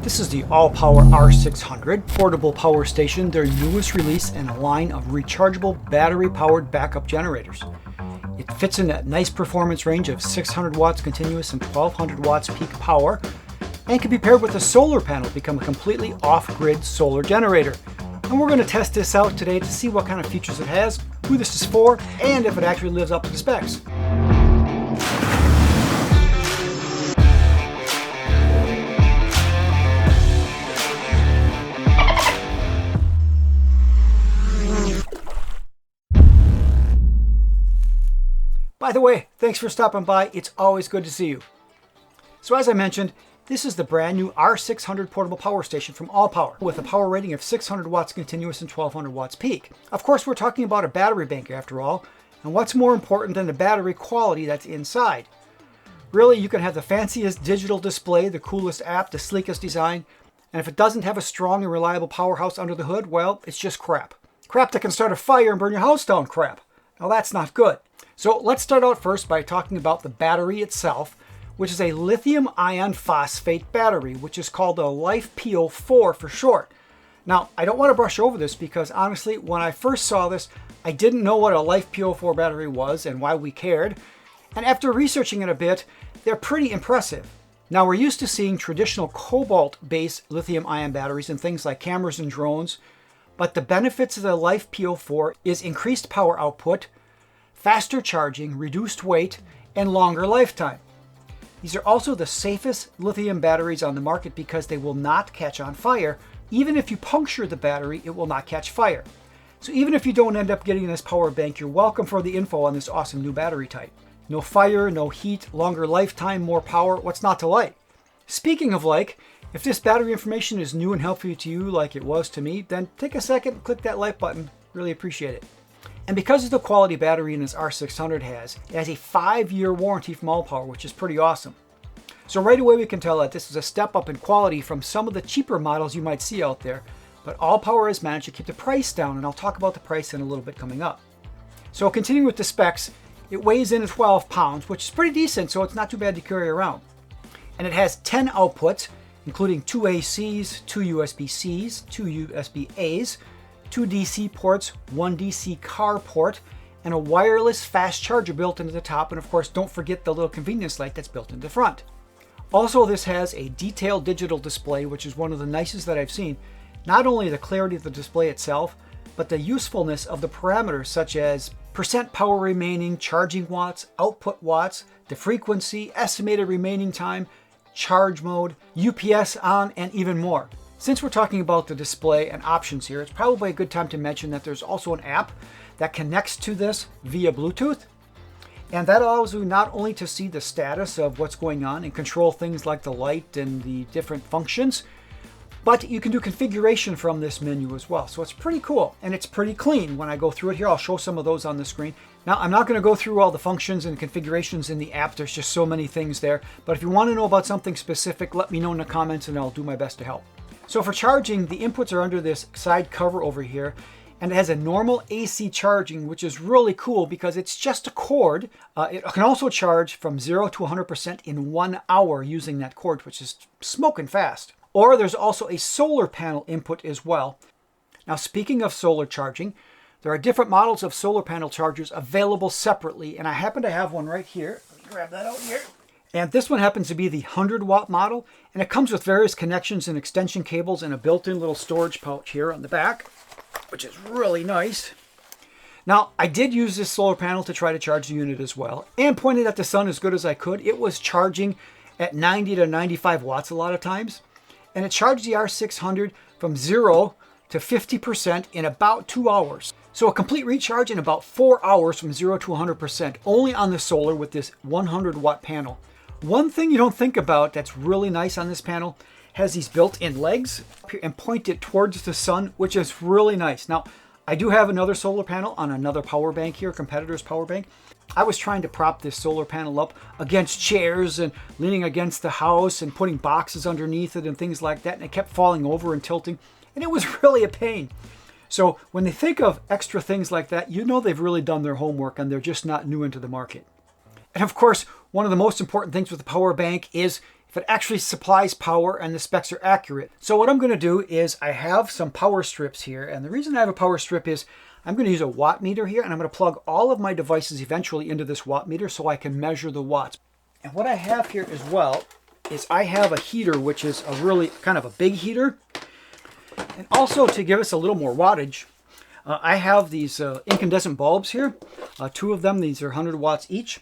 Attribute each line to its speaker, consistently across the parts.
Speaker 1: This is the Allpowers R600 Portable Power Station, their newest release in a line of rechargeable battery-powered backup generators. It fits in that nice performance range of 600 watts continuous and 1200 watts peak power, and can be paired with a solar panel to become a completely off-grid solar generator. And we're going to test this out today to see what kind of features it has, who this is for, and if it actually lives up to the specs. By the way, thanks for stopping by. It's always good to see you. So as I mentioned, this is the brand new R600 Portable Power Station from Allpowers with a power rating of 600 watts continuous and 1200 watts peak. Of course, we're talking about a battery bank after all, and what's more important than the battery quality that's inside? Really, you can have the fanciest digital display, the coolest app, the sleekest design, and if it doesn't have a strong and reliable powerhouse under the hood, well, it's just crap. Crap that can start a fire and burn your house down crap. Now that's not good. So let's start out first by talking about the battery itself, which is a lithium iron phosphate battery, which is called a LiFePO4 for short. Now, I don't want to brush over this because honestly, when I first saw this, I didn't know what a LiFePO4 battery was and why we cared. And after researching it a bit, they're pretty impressive. Now, we're used to seeing traditional cobalt-based lithium ion batteries in things like cameras and drones, but the benefits of the LiFePO4 is increased power output, faster charging, reduced weight, and longer lifetime. These are also the safest lithium batteries on the market because they will not catch on fire. Even if you puncture the battery, it will not catch fire. So even if you don't end up getting this power bank, you're welcome for the info on this awesome new battery type. No fire, no heat, longer lifetime, more power. What's not to like? Speaking of like, if this battery information is new and helpful to you like it was to me, then take a second and click that like button. Really appreciate it. And because of the quality battery in this R600 it has a 5-year warranty from Allpowers, which is pretty awesome. So right away we can tell that this is a step up in quality from some of the cheaper models you might see out there, but Allpowers has managed to keep the price down, and I'll talk about the price in a little bit coming up. So continuing with the specs, it weighs in at 12 pounds, which is pretty decent, so it's not too bad to carry around. And it has 10 outputs, including 2 ACs, 2 USB-Cs, 2 USB-As, 2 DC ports, 1 DC car port, and a wireless fast charger built into the top, and of course don't forget the little convenience light that's built into the front. Also, this has a detailed digital display, which is one of the nicest that I've seen. Not only the clarity of the display itself, but the usefulness of the parameters such as percent power remaining, charging watts, output watts, the frequency, estimated remaining time, charge mode, UPS on, and even more. Since we're talking about the display and options here, it's probably a good time to mention that there's also an app that connects to this via Bluetooth. And that allows you not only to see the status of what's going on and control things like the light and the different functions, but you can do configuration from this menu as well. So it's pretty cool, and it's pretty clean. When I go through it here, I'll show some of those on the screen. Now, I'm not going to go through all the functions and configurations in the app. There's just so many things there. But if you want to know about something specific, let me know in the comments and I'll do my best to help. So for charging, the inputs are under this side cover over here, and it has a normal AC charging, which is really cool because it's just a cord. It can also charge from 0 to 100% in 1 hour using that cord, which is smoking fast. Or there's also a solar panel input as well. Now, speaking of solar charging, there are different models of solar panel chargers available separately, and I happen to have one right here. Let me grab that out here. And this one happens to be the 100-watt model, and it comes with various connections and extension cables and a built-in little storage pouch here on the back, which is really nice. Now, I did use this solar panel to try to charge the unit as well, and pointed at the sun as good as I could. It was charging at 90 to 95 watts a lot of times, and it charged the R600 from 0 to 50% in about 2 hours. So a complete recharge in about 4 hours from 0 to 100%, only on the solar with this 100-watt panel. One thing you don't think about that's really nice on this panel has these built-in legs and point it towards the sun, which is really nice. Now, I do have another solar panel on another power bank here, competitor's power bank. I was trying to prop this solar panel up against chairs and leaning against the house and putting boxes underneath it and things like that, and it kept falling over and tilting, and it was really a pain. So when they think of extra things like that, you know they've really done their homework and they're just not new into the market. And of course, one of the most important things with the power bank is if it actually supplies power and the specs are accurate. So what I'm going to do is I have some power strips here, and the reason I have a power strip is I'm going to use a watt meter here, and I'm going to plug all of my devices eventually into this watt meter so I can measure the watts. And what I have here as well is I have a heater, which is a really kind of a big heater. And also to give us a little more wattage, I have these incandescent bulbs here, 2 of them. These are 100 watts each.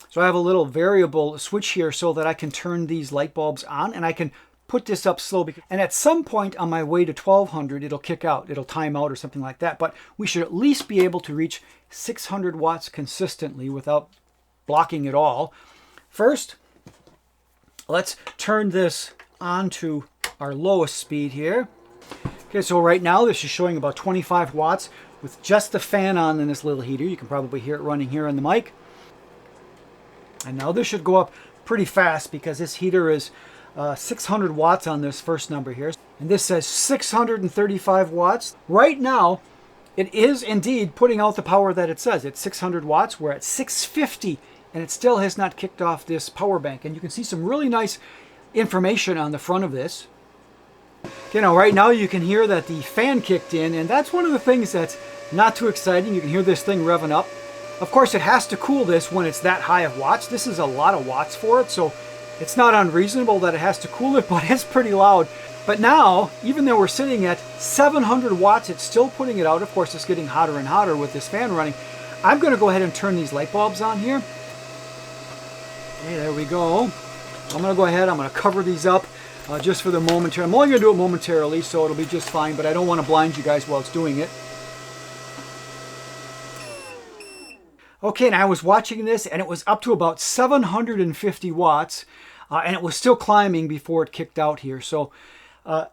Speaker 1: So I have a little variable switch here so that I can turn these light bulbs on, and I can put this up slow. And at some point on my way to 1200, it'll kick out, it'll time out or something like that. But we should at least be able to reach 600 watts consistently without blocking it all. First, let's turn this on to our lowest speed here. Okay, so right now this is showing about 25 watts with just the fan on in this little heater. You can probably hear it running here on the mic. And now this should go up pretty fast because this heater is 600 watts on this first number here. And this says 635 watts. Right now, it is indeed putting out the power that it says. It's 600 watts. We're at 650, and it still has not kicked off this power bank. And you can see some really nice information on the front of this. You know, right now you can hear that the fan kicked in, and that's one of the things that's not too exciting. You can hear this thing revving up. Of course, it has to cool this when it's that high of watts. This is a lot of watts for it, so it's not unreasonable that it has to cool it, but it's pretty loud. But now, even though we're sitting at 700 watts, it's still putting it out. Of course, it's getting hotter and hotter with this fan running. I'm going to go ahead and turn these light bulbs on here. Okay, there we go. I'm going to go ahead, I'm going to cover these up just for the moment here. I'm only going to do it momentarily, so it'll be just fine, but I don't want to blind you guys while it's doing it. Okay, and I was watching this, and it was up to about 750 watts, and it was still climbing before it kicked out here. So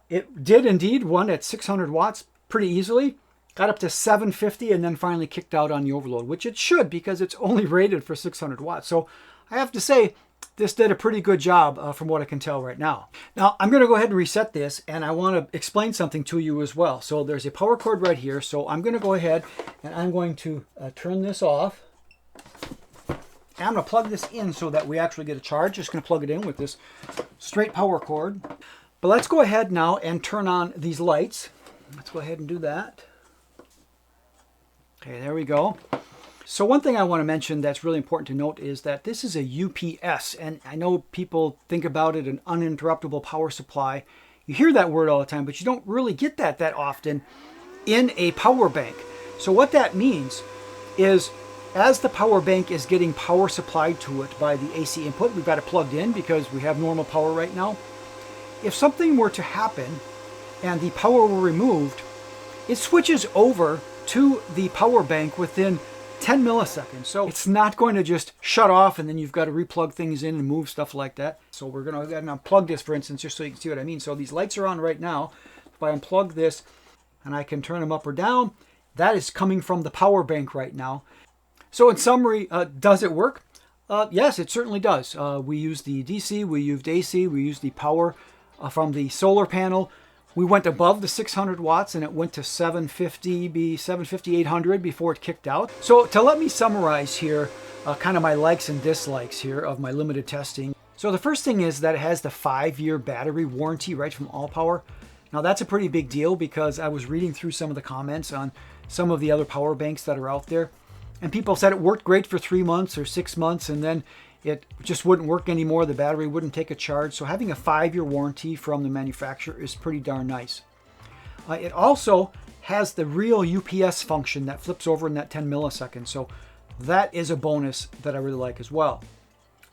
Speaker 1: it did indeed run at 600 watts pretty easily, got up to 750, and then finally kicked out on the overload, which it should because it's only rated for 600 watts. So I have to say, this did a pretty good job from what I can tell right now. Now, I'm going to go ahead and reset this, and I want to explain something to you as well. So there's a power cord right here, so I'm going to go ahead, and I'm going to turn this off. And I'm going to plug this in so that we actually get a charge. Just going to plug it in with this straight power cord. But let's go ahead now and turn on these lights. Let's go ahead and do that. Okay, there we go. So one thing I want to mention that's really important to note is that this is a UPS. And I know people think about it, an uninterruptible power supply. You hear that word all the time, but you don't really get that often in a power bank. So what that means is, as the power bank is getting power supplied to it by the AC input, we've got it plugged in because we have normal power right now. If something were to happen and the power were removed, it switches over to the power bank within 10 milliseconds. So it's not going to just shut off and then you've got to replug things in and move stuff like that. So we're going to go ahead and unplug this, for instance, just so you can see what I mean. So these lights are on right now. If I unplug this and I can turn them up or down, that is coming from the power bank right now. So in summary, does it work? Yes, it certainly does. We used the DC, we used AC, we used the power from the solar panel. We went above the 600 watts and it went to 750, 800 before it kicked out. So to let me summarize here, kind of my likes and dislikes here of my limited testing. So the first thing is that it has the 5-year battery warranty right from Allpower. Now that's a pretty big deal because I was reading through some of the comments on some of the other power banks that are out there. And people said it worked great for 3 months or 6 months, and then it just wouldn't work anymore. The battery wouldn't take a charge. So having a 5-year warranty from the manufacturer is pretty darn nice. It also has the real UPS function that flips over in that 10 milliseconds. So that is a bonus that I really like as well.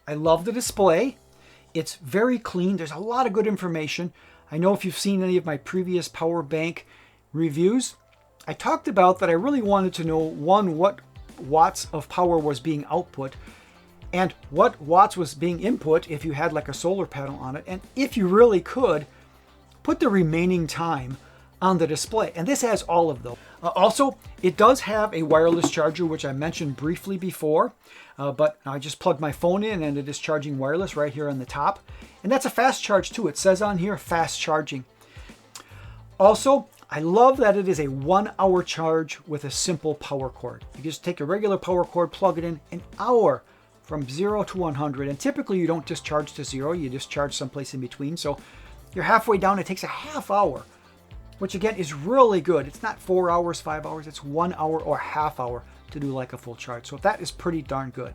Speaker 1: I love the display. It's very clean. There's a lot of good information. I know if you've seen any of my previous power bank reviews, I talked about that I really wanted to know, one, what watts of power was being output and what watts was being input if you had like a solar panel on it, and if you really could put the remaining time on the display. And this has all of those. Also, it does have a wireless charger, which I mentioned briefly before, but I just plugged my phone in and it is charging wireless right here on the top, and that's a fast charge too. It says on here fast charging. Also, I love that it is a 1-hour charge with a simple power cord. You just take a regular power cord, plug it in, an hour from 0 to 100. And typically you don't discharge to 0, you discharge someplace in between. So you're halfway down. It takes a half hour, which again is really good. It's not 4 hours, 5 hours, it's 1 hour or half hour to do like a full charge. So that is pretty darn good.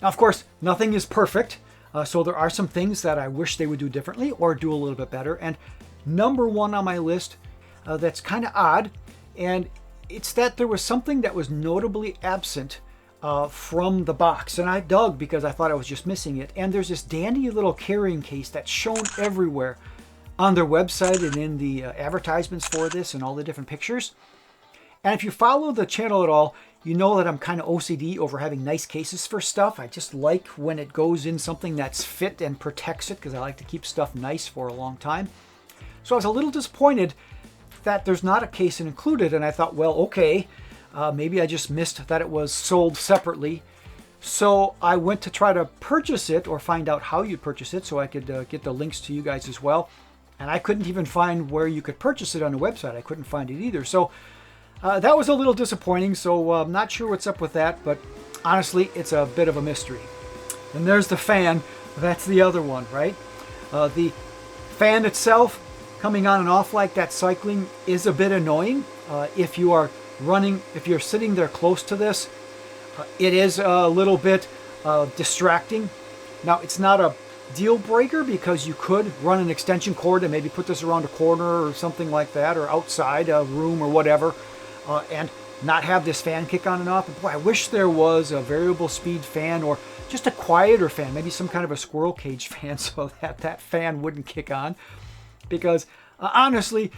Speaker 1: Now, of course, nothing is perfect. So there are some things that I wish they would do differently or do a little bit better. And number one on my list that's kind of odd, and it's that there was something that was notably absent from the box. And I dug because I thought I was just missing it. And there's this dandy little carrying case that's shown everywhere on their website and in the advertisements for this and all the different pictures. And if you follow the channel at all, you know that I'm kind of OCD over having nice cases for stuff. I just like when it goes in something that's fit and protects it, because I like to keep stuff nice for a long time. So I was a little disappointed that there's not a case included, and I thought, well, okay, maybe I just missed that it was sold separately. So I went to try to purchase it or find out how you purchase it so I could get the links to you guys as well. And I couldn't even find where you could purchase it on the website. I couldn't find it either. So that was a little disappointing. So I'm not sure what's up with that, but honestly, it's a bit of a mystery. And there's the fan. That's the other one, right? The fan itself coming on and off like that cycling is a bit annoying. If you are running, if you're sitting there close to this, it is a little bit distracting. Now, it's not a deal breaker because you could run an extension cord and maybe put this around a corner or something like that, or outside a room or whatever, and not have this fan kick on and off. But boy, I wish there was a variable speed fan or just a quieter fan, maybe some kind of a squirrel cage fan, so that that fan wouldn't kick on. Because honestly,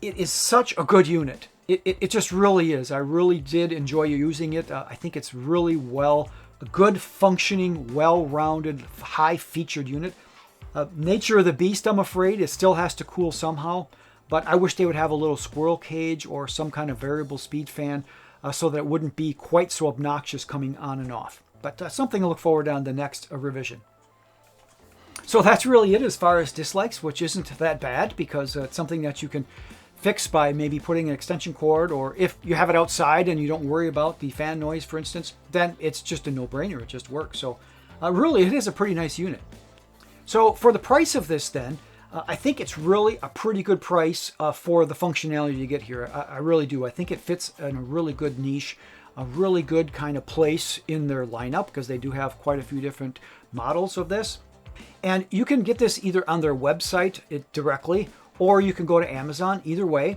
Speaker 1: it is such a good unit. It just really is. I really did enjoy using it. I think it's really a good functioning, well-rounded, high-featured unit. Nature of the beast, I'm afraid, it still has to cool somehow. But I wish they would have a little squirrel cage or some kind of variable speed fan so that it wouldn't be quite so obnoxious coming on and off. But something to look forward to on the next revision. So that's really it as far as dislikes, which isn't that bad because it's something that you can fix by maybe putting an extension cord, or if you have it outside and you don't worry about the fan noise, for instance, then it's just a no-brainer. It just works. So really, it is a pretty nice unit. So for the price of this then, I think it's really a pretty good price for the functionality you get here. I really do. I think it fits in a really good niche, a really good kind of place in their lineup, because they do have quite a few different models of this. And you can get this either on their website directly, or you can go to Amazon. Either way,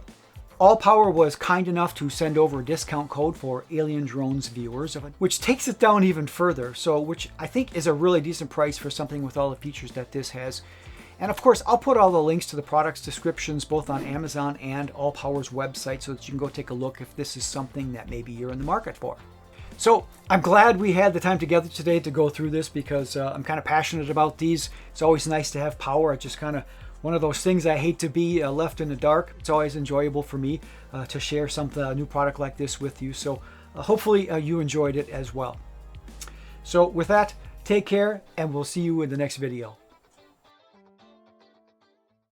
Speaker 1: Allpower was kind enough to send over a discount code for Alien Drones viewers, which takes it down even further. So, which I think is a really decent price for something with all the features that this has. And of course, I'll put all the links to the products descriptions both on Amazon and Allpower's website so that you can go take a look if this is something that maybe you're in the market for. So I'm glad we had the time together today to go through this, because I'm kind of passionate about these. It's always nice to have power. It's just kind of one of those things I hate to be left in the dark. It's always enjoyable for me to share some new product like this with you. So hopefully you enjoyed it as well. So with that, take care, and we'll see you in the next video.